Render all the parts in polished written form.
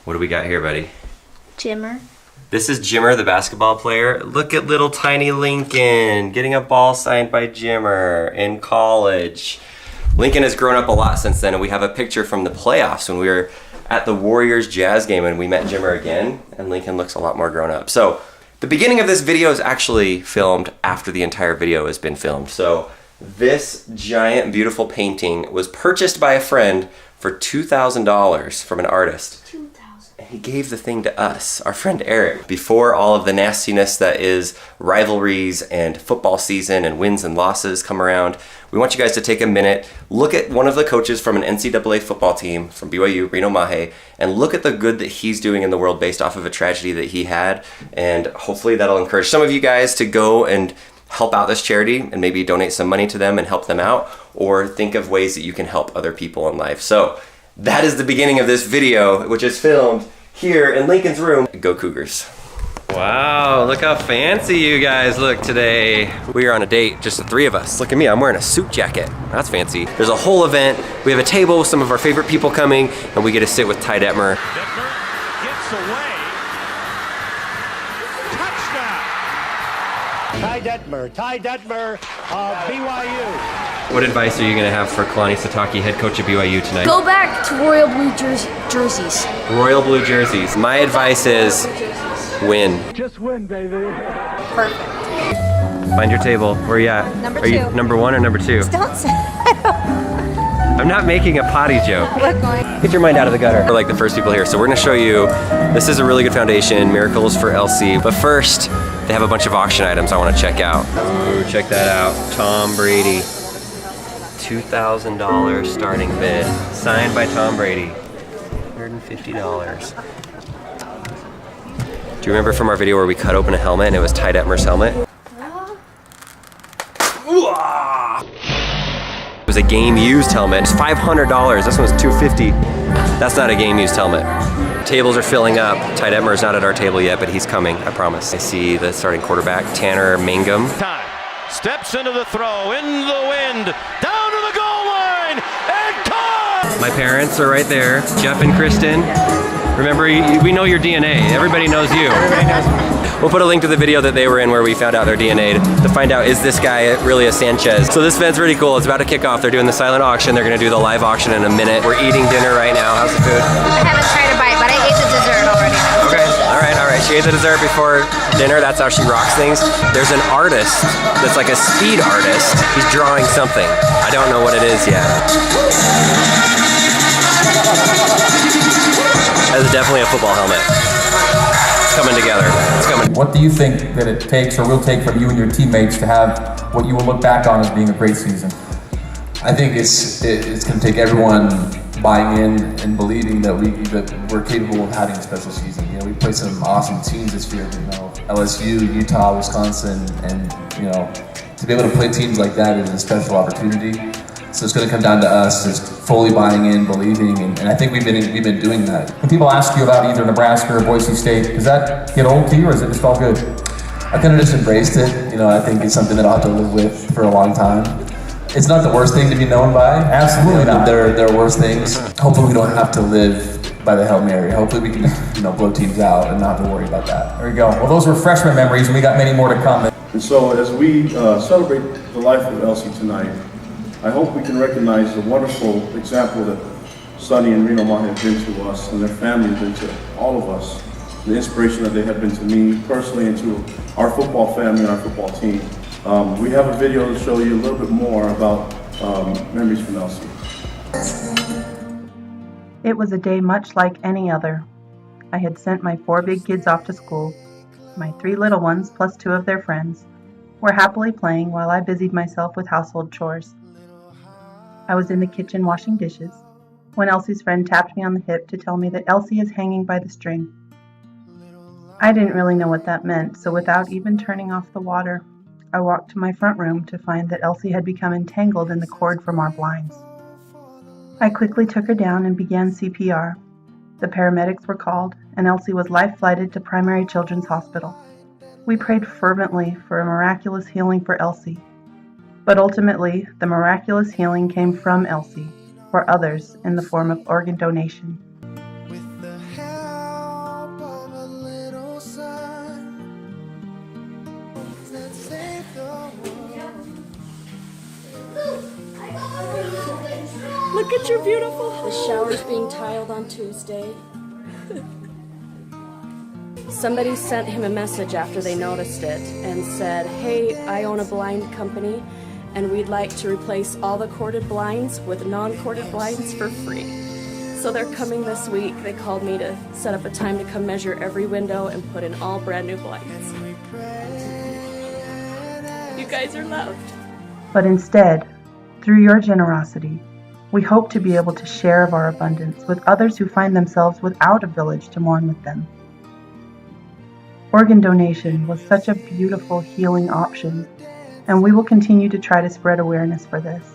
What do we got here, buddy? Jimmer. This is Jimmer, the basketball player. Look at little tiny Lincoln getting a ball signed by Jimmer in college. Lincoln has grown up a lot since then, and we have a picture from the playoffs when we were at the Warriors Jazz game and we met Jimmer again, and Lincoln looks a lot more grown up. So the beginning of this video is actually filmed after the entire video has been filmed. So this giant, beautiful painting was purchased by a friend for $2,000 from an artist. And he gave the thing to us, our friend Eric. Before all of the nastiness that is rivalries and football season and wins and losses come around, we want you guys to take a minute, look at one of the coaches from an NCAA football team from BYU, Reno Mahe, and look at the good that he's doing in the world based off of a tragedy that he had. And hopefully that'll encourage some of you guys to go and help out this charity and maybe donate some money to them and help them out, or think of ways that you can help other people in life. So that is the beginning of this video, which is filmed here in Lincoln's room. Go Cougars. Wow, look how fancy you guys look today. We are on a date, just the three of us. Look at me, I'm wearing a suit jacket. That's fancy. There's a whole event. We have a table with some of our favorite people coming, and we get to sit with Ty Detmer. Detmer gets away. Touchdown. Ty Detmer of BYU. What advice are you gonna have for Kalani Sitake, head coach of BYU tonight? Go back to royal blue jerseys. Royal blue jerseys. My advice is win. Just win, baby. Perfect. Find your table. Where are you at? Number Are you two. number one or number two? Don't say. I'm not making a potty joke. We're going. Get your mind out of the gutter. We're like the first people here, so we're gonna show you, this is a really good foundation, Miracles for Elsie. But first, they have a bunch of auction items I wanna check out. Ooh, check that out. Tom Brady. $2,000 starting bid. Signed by Tom Brady. $150. Do you remember from our video where we cut open a helmet and it was Ty Detmer's helmet? It was a game used helmet. It's $500. This one's $250. That's not a game used helmet. Tables are filling up. Ty Detmer is not at our table yet, but he's coming, I promise. I see the starting quarterback, Tanner Mangum. Time. Steps into the throw, in the wind, down to the goal line, and caught! My parents are right there, Jeff and Kristen. Remember, we know your DNA. Everybody knows you. We'll put a link to the video that they were in where we found out their DNA to find out, is this guy really a Sanchez? So this event's pretty cool. It's about to kick off. They're doing the silent auction. They're gonna do the live auction in a minute. We're eating dinner right now. How's the food? I haven't tried a bite, but I ate the dessert already. Okay, all right. She ate the dessert before dinner. That's how she rocks things. There's an artist that's like a speed artist. He's drawing something. I don't know what it is yet. That is definitely a football helmet. It's coming together. It's coming. What do you think that it takes or will take from you and your teammates to have what you will look back on as being a great season? I think it's going to take everyone buying in and believing that we're capable of having a special season. You know, we played some awesome teams this year. You know, LSU, Utah, Wisconsin, and you know, to be able to play teams like that is a special opportunity. So it's going to come down to us just fully buying in, believing, and I think we've been doing that. When people ask you about either Nebraska or Boise State, does that get old to you, or is it just all good? I kind of just embraced it. You know, I think it's something that I'll have to live with for a long time. It's not the worst thing to be known by. Absolutely not. There are worse things. Hopefully we don't have to live by the Hail Mary. Hopefully we can, blow teams out and not have to worry about that. There you go. Well, those were freshman memories, and we got many more to come. And so as we celebrate the life of Elsie tonight, I hope we can recognize the wonderful example that Sonny and Reno Mahe have been to us, and their family have been to all of us, the inspiration that they have been to me personally and to our football family and our football team. We have a video to show you a little bit more about memories from Elsie. It was a day much like any other. I had sent my 4 big kids off to school. My 3 little ones, plus 2 of their friends, were happily playing while I busied myself with household chores. I was in the kitchen washing dishes when Elsie's friend tapped me on the hip to tell me that Elsie is hanging by the string. I didn't really know what that meant, so without even turning off the water, I walked to my front room to find that Elsie had become entangled in the cord from our blinds. I quickly took her down and began CPR. The paramedics were called, and Elsie was life-flighted to Primary Children's Hospital. We prayed fervently for a miraculous healing for Elsie, but ultimately, the miraculous healing came from Elsie, for others in the form of organ donation. With the help Look at your beautiful house. The shower's being tiled on Tuesday. Somebody sent him a message after they noticed it and said, hey, I own a blind company and we'd like to replace all the corded blinds with non-corded blinds for free. So they're coming this week. They called me to set up a time to come measure every window and put in all brand new blinds. You guys are loved. But instead, through your generosity, we hope to be able to share of our abundance with others who find themselves without a village to mourn with them. Organ donation was such a beautiful healing option, and we will continue to try to spread awareness for this.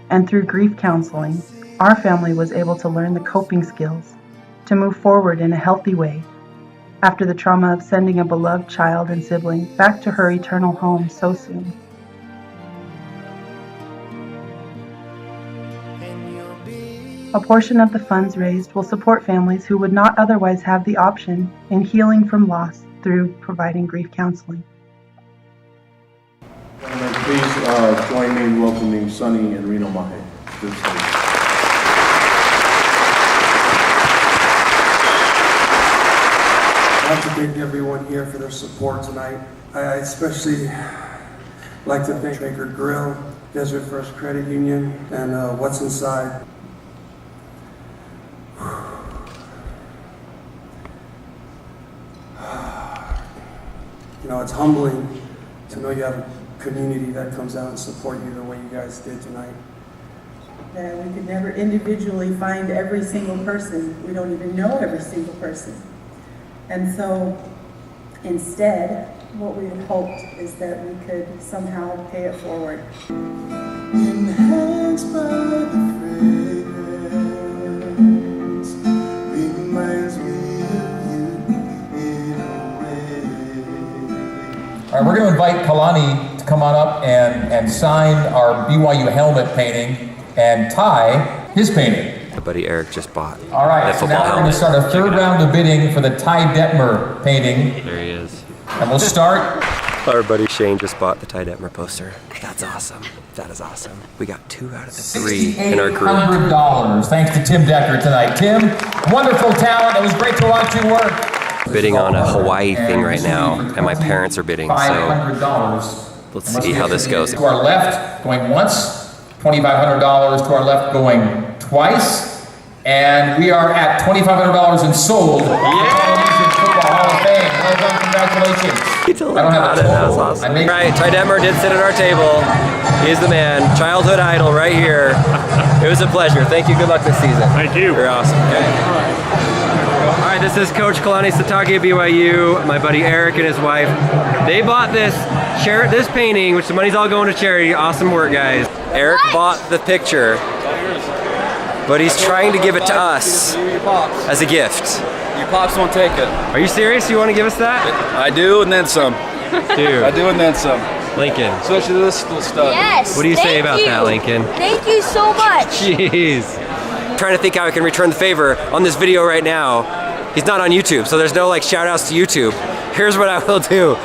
And through grief counseling, our family was able to learn the coping skills to move forward in a healthy way after the trauma of sending a beloved child and sibling back to her eternal home so soon. A portion of the funds raised will support families who would not otherwise have the option in healing from loss through providing grief counseling. And please join me in welcoming Sunny and Reno Mahe to the stage. I'd like to thank everyone here for their support tonight. I especially like to thank Baker Grill, Desert First Credit Union, and What's Inside. You know, it's humbling to know you have a community that comes out and support you the way you guys did tonight. That we could never individually find every single person. We don't even know every single person. And so instead, what we had hoped is that we could somehow pay it forward. Enhanced by the fragrance, reminds me of you in a way. All right, we're going to invite Kalani to come on up and sign our BYU helmet painting and Ty his painting. My buddy Eric just bought All right, the so football now we're going helmet. to start a third round of bidding for the Ty Detmer painting. There he is. And we'll start. Our buddy Shane just bought the Ty Detmer poster. That's awesome. That is awesome. We got 2 out of the 3 in our group. $6,800 thanks to Tim Decker tonight. Tim, wonderful talent. It was great to watch you work. Bidding on a Hawaii thing right now, and my parents are bidding, so $500. let's see how this goes. To our left, going once, $2,500 to our left, going twice, and we are at $2,500 and sold. Football Hall of Fame. Well done, congratulations. I don't have a total. That was awesome. Right, Ty Detmer did sit at our table. He's the man, childhood idol right here. It was a pleasure. Thank you. Good luck this season. Thank you. You're awesome. Okay. All right, this is Coach Kalani Sitake of BYU, my buddy Eric and his wife. They bought this painting, which the money's all going to charity. Awesome work, guys. Eric bought the picture, but he's trying to give it to us as a gift. Your pops won't take it. Are you serious? You want to give us that? I do, and then some. Dude. I do, and then some. Lincoln. Especially this little stuff. Yes. What do you say about that, Lincoln? Thank you so much. Jeez. Trying to think how I can return the favor on this video right now. He's not on YouTube, so there's no like shout outs to YouTube. Here's what I will do.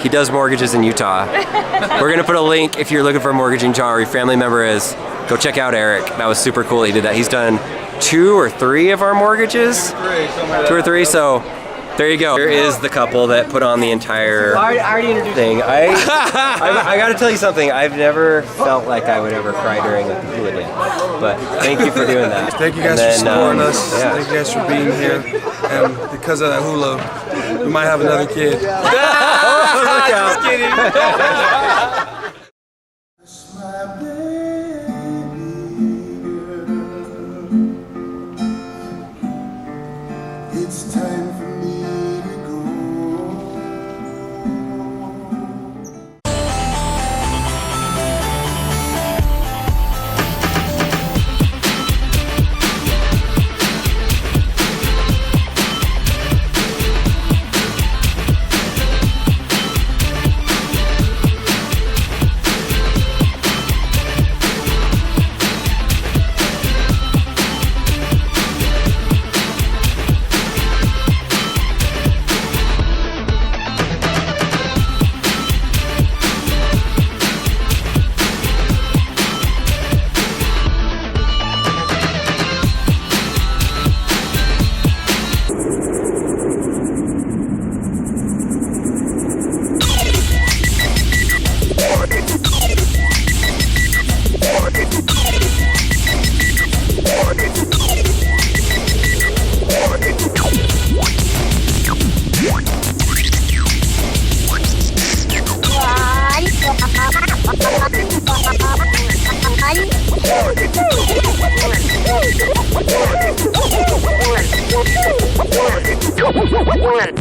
He does mortgages in Utah. We're gonna put a link if you're looking for a mortgage in Utah or your family member is. Go check out Eric. That was super cool. He did that. He's done 2 or 3 of our mortgages. 2 or 3. So there you go. Here is the couple that put on the entire thing. I got to tell you something. I've never felt like I would ever cry during a hula dance. But thank you for doing that. Thank you guys for supporting us. Yeah. Thank you guys for being here. And because of that hula, we might have another kid. Just kidding. It's time for me to go. one.